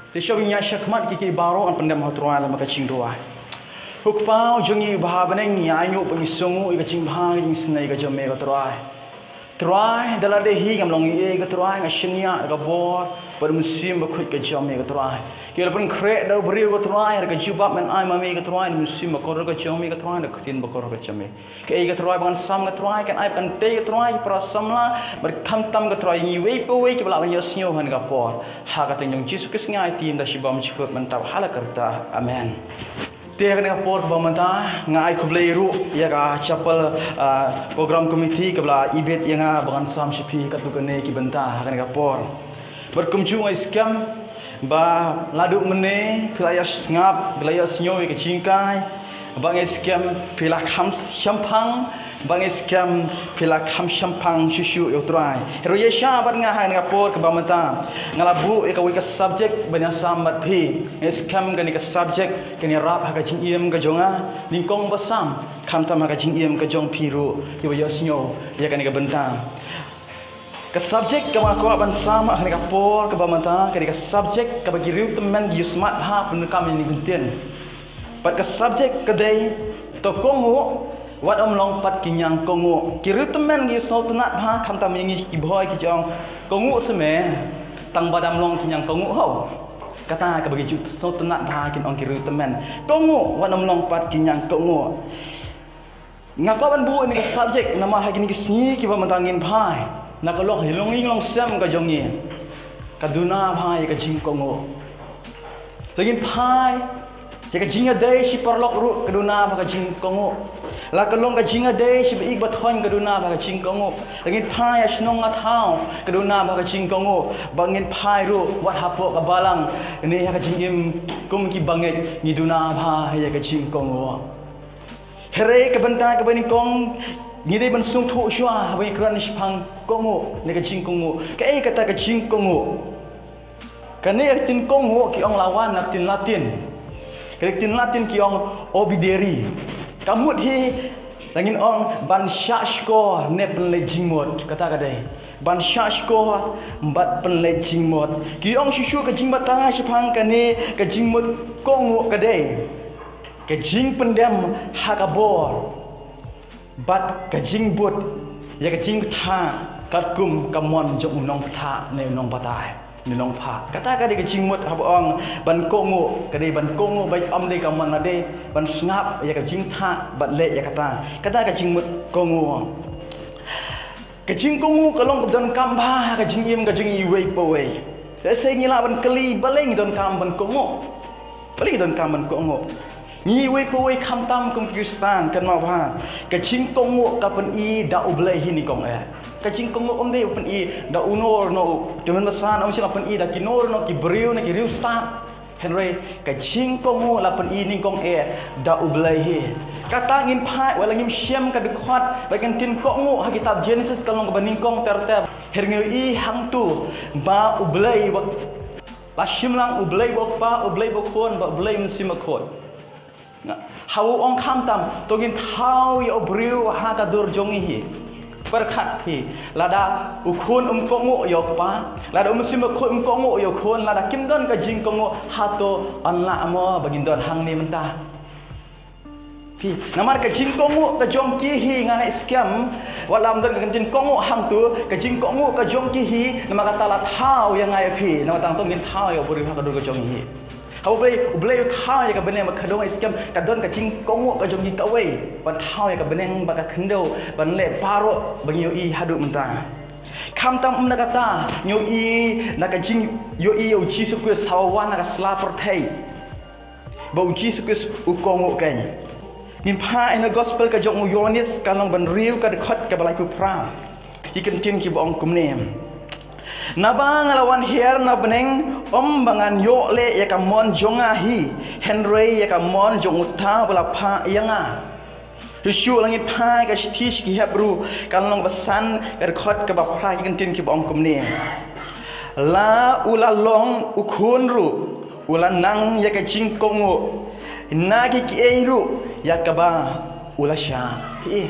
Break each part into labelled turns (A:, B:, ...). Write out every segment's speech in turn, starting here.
A: Tishawinya syakmat kiki baro an pendam hotruai lama kacing doa. Hukpau jongi bahabaneng nyanyo pengisongu ika cing bahang ing senai ika jome ika truai. Truai dalam dehi ngam long ie ika truai ngasinya ika bor pada musim bakut ika jome ika truai. Kira pun krek dah beri ika truai ika jubab men ai mami ika truai musim bakor ika jome ika truai ika tin bakor ika jome. Ke ika truai bangan sam ika truai kan ai kan te ika truai para samla berkam tam ika truai ngiwe pewe ke belak menyosnyo han ika por. Ha kata nyong Yesus Kristus ngai tim dah shibam cikut mentap hala kerta. Amen. Dia kena por bamanta ngai kubleiru ya ka chapel program komiti kebla ibet yang bangan sam shipi katukane ki benta kena por berkumjung iskam ba ladu mene pilayas ngap pilayas nyoy ke cingkai bang iskam pilak kham syampang bang iskam pilak kham syampang susu utrai roye sha bat nga han ngapor ke bamanta ngalabu e ka wi ka subject banyak sambat phi iskam gani ka subject kani rap ha ka jing iem ka jonga lingkong basam kham tam ha ka jing iem ka jong phiru ki wa yosnyo ya kani ka bentang ke subject ke mako ban sama kani ka por ke bamanta kani ka subject ka bagi riu teman gi smart ha pun kam ni gentien pat ke subject ke dei to kongo wat long pat kinyang kongo kiru temen gi so tunat bha kham tam ngi ki boy ki jong kongo sme tang badam long kinyang kongo ho kata ka bagi ju so tunat bha kin ong kiru temen kongo wat long pat kinyang kongo ngako ban bu ni subject nama ha ki sni ki ba mantangin bhai na ka long hilong long sam ka jong ni kaduna bhai ka jing kongo lagin bhai jika jinga day si perlok ru kaduna baka jing kongo la kalong ka jinga day si baik bathon kaduna baka jing kongo langin phai asnong ngathau kaduna baka jing kongo bangin phai ru wat hapo ka balang ni ka jingim kum ki banget ni duna bha ya ka jing kongo here ka banta ka bani kong ni dei ban sung thu shwa bai kran shphang kongo ni ka jing kongo ka e kata ka jing kongo kane tin kongo ki ong lawan nak tin latin Kelektin Latin kiong obideri. Kamut hi langin ong ban syashko ne penle jingmot kata kadai. Ban syashko mbat penle jingmot. Kiong susu ke jingbat tanga sipang kane ke jingmot kongo kadai. Ke jing pendam hakabor. Bat ke jingbut ya ke jing tha katkum kamon jong nong tha ne nong batai. Nilong pa kata ka de jingmut habong ban kongo kade ban kongo bai am de kaman ade ban snap ya ka jingtha bat le ya kata ka jingmut kongo ka jing kongo ka long don kamba ka jingim ka jing iwe powe le se ngila ban kli baleng don kam ban kongo baleng don kam ban kongo ni we powe kham tam kum kristan kan ma ba ka jing kongo ka pen i da uble hi ni kong kacing kongo omde open i da unor no teman besan om sila open i da kinor no ki beriu na ki riu sta henry kacing kongo la pen i ning kong da ublehi kata ngin phai wala ngim syam ka dekhot bagian tin kongo ha kitab Genesis kalong ka baning kong terteb hernge i hang tu ba ublei ba la shimlang ublei bok pa ublei bok kon ba ublei musim khot hau ong kham tam togin thau ya obriu ha ka dur jongi hi berkat pi lada ukun kongo yok pa lada musim ukun kongo yok kon lada kimdon ka jing kongo hato anla amo bagindon hang ni mentah pi namar ka jing kongo ka jong ki hi ngana scam walam don ka jing kongo hang tu ka jing kongo ka jong ki hi nama kata la thau yang ngai pi nama tang tong ngin thau ya buri ka do ka jong hi kau boleh thau ya ka beneng ma khadong scam ka don ka jing kongo ka jong ki ka wei ban thau ya ka beneng ba ka khendo ban le paro bagi yo i hadu menta kham tam na kata yo i na ka jing yo i o chi su ku sawa na ka sla perthai ba u chi su ku u kongo kan nin pha in the gospel ka jong yonis ka long ban riu ka khot ka balai pu pra ikan tin ki bong kumnem Nabang lawan hier na beneng bangan yo le ya kamon jonga hi Henry ya kamon jong utha bala pha yanga Yesu langit pha ka stish ki hebru kan long pesan ka khot ka ba phra ki tin ki bong kumne la ula long ukun ru ula nang ya ka jing kongo nagi ki eiru ya ka ba ula sha pi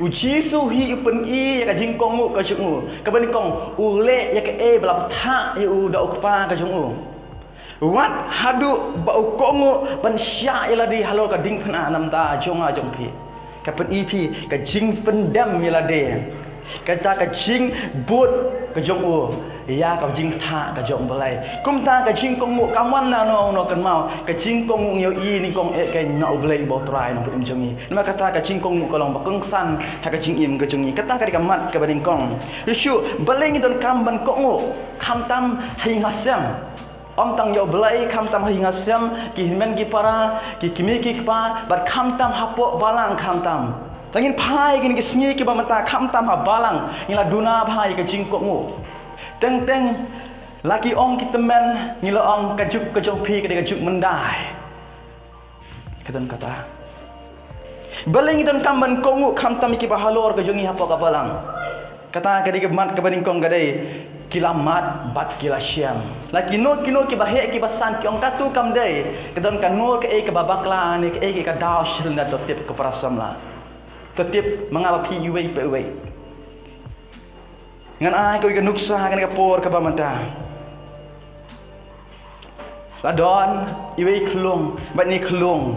A: Ujisu hi upen i ka jing kongu ka jungu ka bani kong ule ya ka e bla tha ya u da ukpa ka jungu Wat hadu bau kongo ban sya ila di halo ka ding phana nam ta jonga jong phi ka pen ep ka jing pendam ila de ka ta ka jing bot ka jong u ya ka jing tha ka jong balai kum ta ka jing kongo ka man na no kan mau ka jing kongo ngeu i ni kong e ka na balai bo trai no im jongi ma ka ta ka jing kongo ka long ba keng san ha ka jing im ka jongi ka ta ka di ka mat ka bading kong yushu balai ni don kam ban kongo kam tam hai ngasam Om tang yo belai kam tam hinga siam ki himen ki para ki kimi ki pa bat kam tam hapo balang kam tam langin pai gini ki sngi ki ba mata kam tam ha balang ngila duna pai ka jingkok ngu teng teng laki ong ki temen ngila ong ka juk ka jong pi ka juk mendai kadon kata belai ngi don kam ban kongu kam tam ki ba halor ka jongi hapo ka balang kata ka di mat ka baning kong gadai kilamat bat kila syam laki no kino ki bahe ki basan ki ong katu kam dei kedon kan no ke e ke babakla ni ke e ke daw shrin da tip ke parasam la tip mangala pi uwe pe uwe ngan ai ko ke nuksa kan ke por ke bamanta la don iwe klung bat ni klung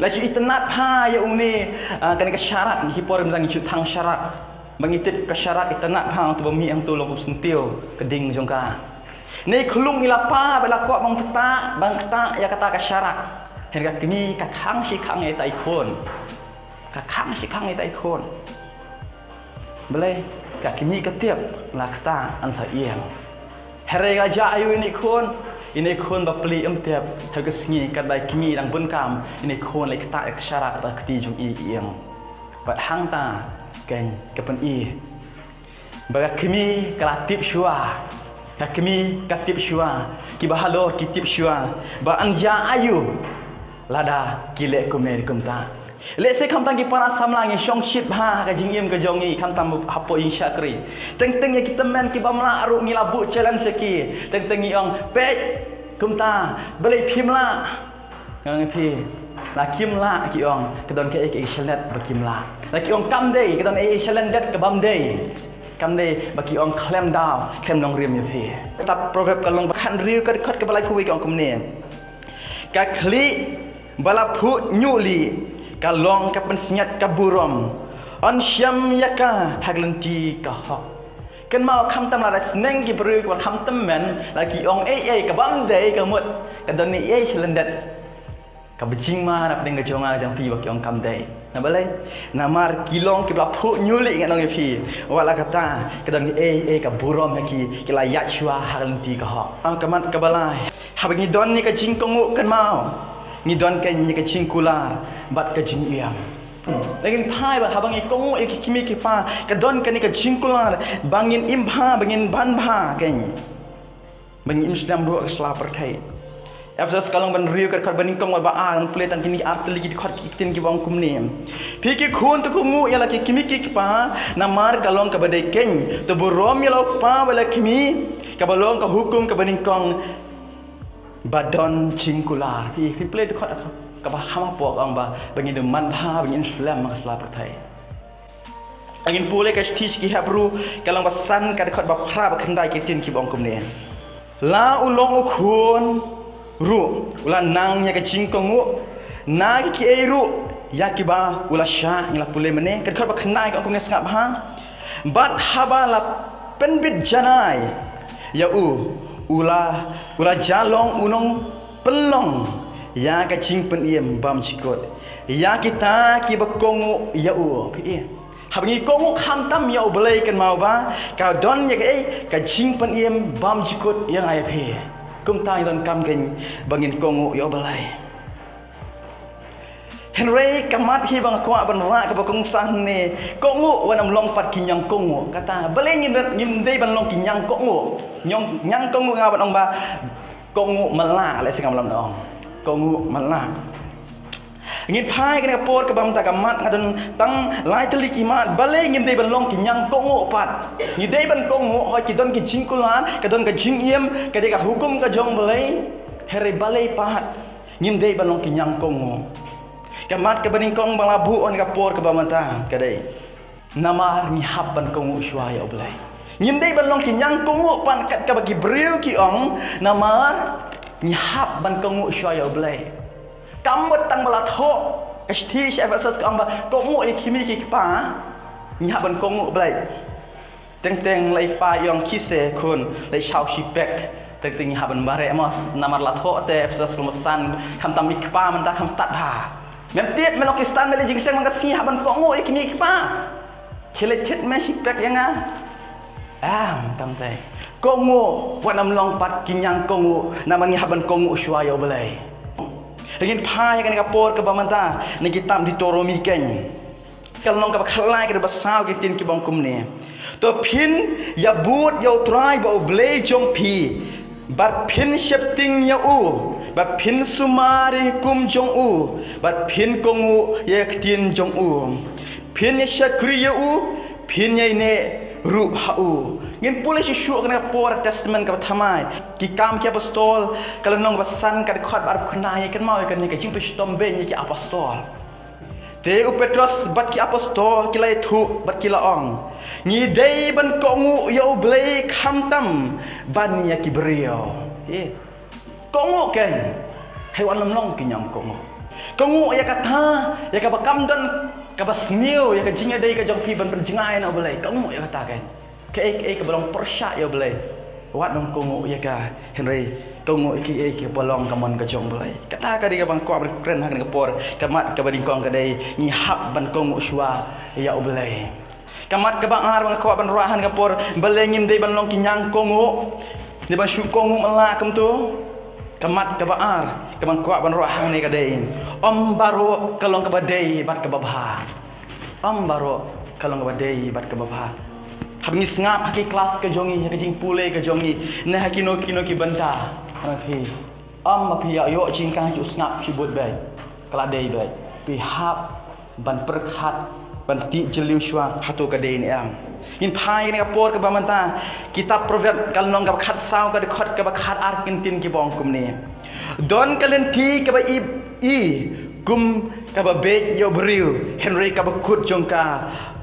A: la chi itnat pha ya uni kan ke syarat ki por mlang chu thang syarat Mengitit ke syarat itanak hang tu bami yang tu lokup sentil keding jongka. Ni kelung ilapa bela kuat bang peta ya kata ke syarat. Hendak kini kakang si kang eta ikon. Kakang si kang eta ikon. Boleh kak kini ketiap lakta ansa iang. Here gaja ayu ini kon bapeli tiap hagus ngi kadai kini dang bunkam ini kon lek ta ke syarat ba keti jong iang. Bat hang ta kan kapan baga kami kalatip syua kami katip syua ki bahalor kitip syua ba anja ayu lada kilek kumne kumta le se kam tangi para samlangi syong ship ha ka jingim ka jongi kam tam hapo insya kri teng teng ya kita men ki bamla aru ngilabu challenge seki teng teng yong pe kumta balai phimla ngang phi la kim la ki ong kedon ke ke shalet bakim la ki ong kam dei kedon e shalendet ke bam dei kam dei baki ong klem daw klem long rim ye phi tap proverb kalong bakhan riu ka khot ke balai phui ke ong kumne ka khli bala phu nyuli ka long ka pensinyat ka burom on syam yaka haglenti ka hok kan mau kam tam la sneng ki bru ka kam tam men la ki ong e ka bam dei ka mut kedon ni e shalendet kabecing ma nak dengan jonga jang pi baki ong kam dai na balai namar kilong ki blapu nyuli ngan ong pi wala kata kedang e ka burom ki ki la ya chua halanti ka ha kamat ka balai habangi don ni ka jingkong kan mau ni don kan ni ka jingkular bat ka jing iam lagin pai ba habangi kong e ki kimi ki pa ka don kan ni ka jingkular bangin impha bangin ban bha kan bangin islam do asla perthai After sekarang ban riu kat ban kong ba an plate ang kini artli ki khot ki tin ki bang kumni phiki khun tu kungu yala ki kimi ki pa namar kalong ka badai ken to borom yala pa bala kimi ka balong ka hukum ka ban kong badon cingkular phi plate khot ka ba hama pok ang ba bangin man bha bangin islam mak sla perthai angin pule ka stis ki habru kalong ba san ka khot ba phra ba khandai ki tin ki bang kumni la ulong khun ru ulan nang nya ka jingkong na ki eru yakiba ula sha ngla pule mene kan khot ba khnai ka kumne sngap ha bat habala penbit janai ya ula jalong unong pelong ya ka jing pen iem bam chikot ya kita ki bakong ya pi habangi kongu kham tam ya belai kan mau ba ka don ya ka jing pen iem bam chikot yang ai phe kum tai don kam ken bangin kongu yo balai Henry kamat hi bang ko ban ra ka bakong san ne kongu wanam long pat kinyang kongu kata balai ngim dei ban long kinyang kongu nyang kongu nga ban ong ba kongu mala le singam lam dong kongu mala ngin phai kan ka por ka bam ta kamat ngadon tang lai teli kimat balai ngim dei ban long kinyang kongu pat ni dei ban kongu hoi ki don ki jingkulan ka don ka jingiem ka de ka hukum ka jong balai here balai pahat ngim dei ban long kinyang kongu kamat ka baning kong balabu on ka por ka bamata ka dei namar ni hapan kongu shwa ya balai ngim dei ban long kinyang kongu pan kat ka bagi breu ki ong namar nyahap ban kongu syaya blai kamut tang bala tho kasti chef asas kang ba kongu kimi ki pa nyahap ban kongu blai teng lai pa yong kise kun lai chau shi pek teng nyahap ban bare mas namar la tho te asas kumusan kam tam mi pa man ta kam start ba mem tiep melokistan mele jing seng man ka si ban kongu kimi ki pa khile thit me shi pek yang tam te kongu wan nam long pat kinyang kongu namang haban kongu syaya belai ingin pai kan kapor ke bamanta ni kitam di toromi ken kalong ka khalai ke basau ke tin ki bang kum ne to phin ya but ya trai ba belai jong pi bat phin shepting ya u bat phin sumari kum jong u bat phin kongu ya tin jong u phin ya shakri ya u phin ya ne ru hau ngin pulih syuk kena por testament ka thamai ki kam ki apostol kalau nong basan ka khot bar khna ye kan mau kan ni ka jing pistom ben ki apostol te u petros bat ki apostol ki lai thu bat ki laong ni dei ban ko ngu yo blai kham tam ban ya ki brio e ko ngu ken hai wan lam long ki nyam ko ngu ya kata ya ka bakam don ka basniu ya ka jinga dei ka jong pi ban jingai na blai ko ngu ya kata ken ke belong persyak ya belai wat dong kongo ya ka Henry kongo ke belong kamon ka jong belai kata ka dia bang ko kren hak ngapor kamat ka bading kong ka dai ni hak ban kongo syua ya belai kamat ka bang ar bang ko ban ruahan ngapor belengin dai ban long kinyang kongo ni ban syu kongo mala kem tu kamat ka bang ar ka bang ko ban ruahan ni ka dai om baro kalong ka badai bat ka babha om baro kalong ka badai bat ka babha habis ngap haki kelas ke jongi ke jing pule ke jongi nah kino ki banta pi pi yo jing kang ju ngap sibut bai kala dei bai pi hap ban perkhat ban ti jeliu shwa hatu ka dei ni am in phai ni apor ke bamanta kitab proverb kal nong ka khat saw ka khot ka khat ar kintin ki bong kum ni don kalen ti ka ba i kum ka ba be yo briu Henry ka ba kut jongka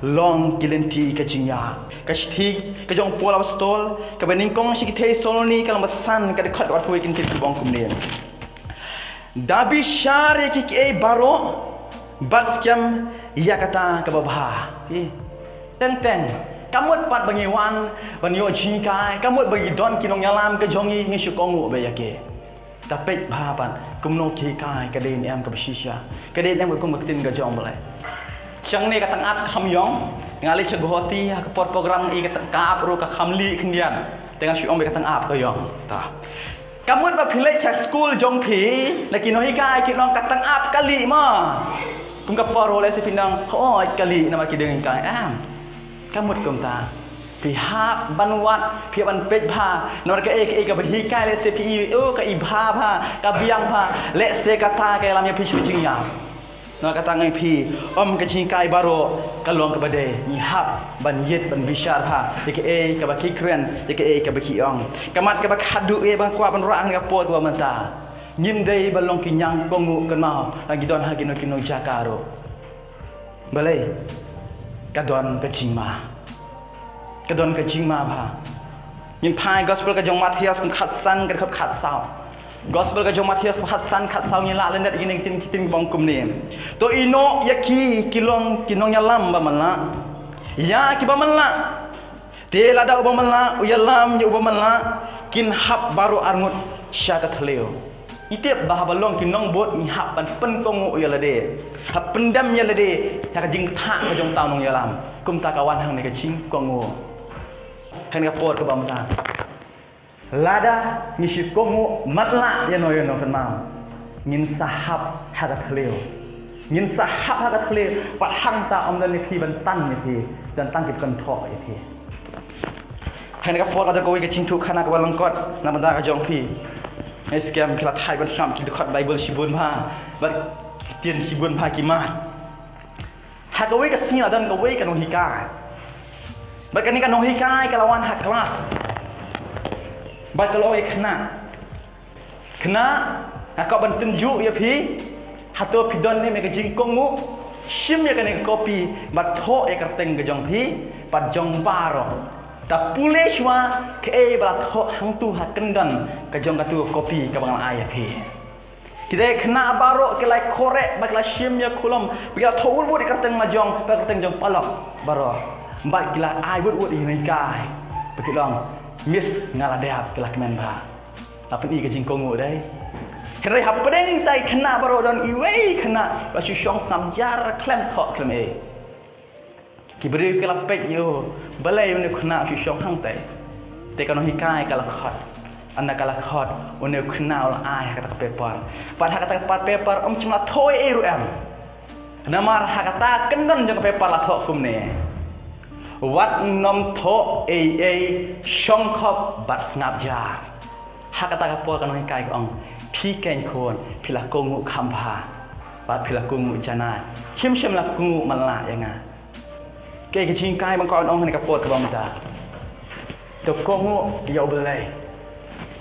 A: long kilenti ka jingya ka sthi ka jong pola stol ka bening kong si thei soloni ka masan ka khat wat pui kintin ki bong kum ni dabi share ki e baro baskyam ya kata ka babha teng kamut pat bangiwan ban yo jingkai kamut bagi don kinong yalam ka jongi ngi syukongu be yake tapet bahapan kumno ki kai ka dei em ka bisisha ka dei em ka kum tin ka jong balai chang ni ka tang at kham yong ngali chaghoti ka pot program i ka ka ap ru ka khamli khnian dengan syong be ka tang ap ka yong ta kamut ba philai cha school jong phi la ki no hi kai ki long ka tang ap kali ma kum ka paro le si pinang ho kali na ma ki deng kai am kamut kum ta pihak banwat pihak ban pej bha nor ka ka bhi kai le se pi ka i bha bha ka biang bha le se kata ka lam ya pi ching ya nor kata ngai pi om ka ching kai baro ka long ka bade ni hap ban yet ban bishar bha ka ba ki kren ka ba ki ong kamat ka ba khadu bang kwa ban rang ka po kwa manta nyim dei balong ki nyang kongu kan mau lagi don ha kino jakaro balai ka don ka ching ma kadon ka jingma bha yin phai gospel ka jong Matius kan khat san kan khat saw gospel ka jong Matius khat san khat saw ni la len dat yin tin bong kum ni to ino yaki kilong kinong yalam ba mala ya ki ba mala te la da ba mala uyalam ya ba mala kin hap baru arngut syakat leo itep bah balong kinong bot ni hap ban pen kong uyalade hap pendam yalade ta ka jing tha ka jong taw nong yalam kum ta kawan hang ni ka ching kong kan ka por ka bamta lada ni shi kongu matla ya no kan mau ngin sahab hagat leo ngin sahab hagat leo pat hang ta om dan ni phi ban tan ni phi dan tan kip kan tho ya phi kan ka por ka ko ka ching thu khana ka balong kot na banda ka jong phi ai scam kila thai ban sam ki khot bible sibun bha ba tien sibun bha ki ma ha ka we ka sina dan ka we ka no hi ka baik ni kan no hikai kalawan hak kelas baik kalau kena akak ban tunjuk ya pi hato pidon ni meka jingkong mu sim ya kan kopi bat tho ya kerteng ke jong pi pat jong paro Tak boleh cuma ke berat hang tu hak kendan kejong katu kopi ke bang ayah he. Kita kena baru ke lai korek bak la shim ya kulam bila thawul bud kateng majong bak kateng jong palok baru mbak kila ai bud ini kai bekilong miss ngaladeap kila kemen ba apa ni ke jingkongu dai Henry hapedeng tai kena baru don iwei kena basu syong samjar klan hok klem Kiberi kala pek yo balai une kena su syong hang tai te kano hikai kala khot anna kala khot une kena ol ai kata paper pad kata paper cuma thoi eru em namar kata kendon jong paper la thok kum ne wat nom tho syong khop bat snap ja kata kapol kano hikai ong pi ken kon pila kongu khampa bat pila kongu jana chim la kongu mala yanga ke kecing kai bang kawan orang ni kapot ke bangta. To kongu ya belai.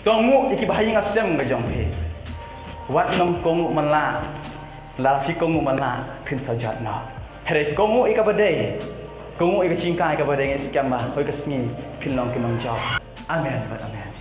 A: Kongu iki bahaya ngasem ke jong pe. Wat nom kongu mala. La fi kongu mala pin sajat na. Here kongu ika badai. Kongu ika kecing kai ka badai scam ba. Hoi ka sngi pin long ke mang jaw. Amen. Amen.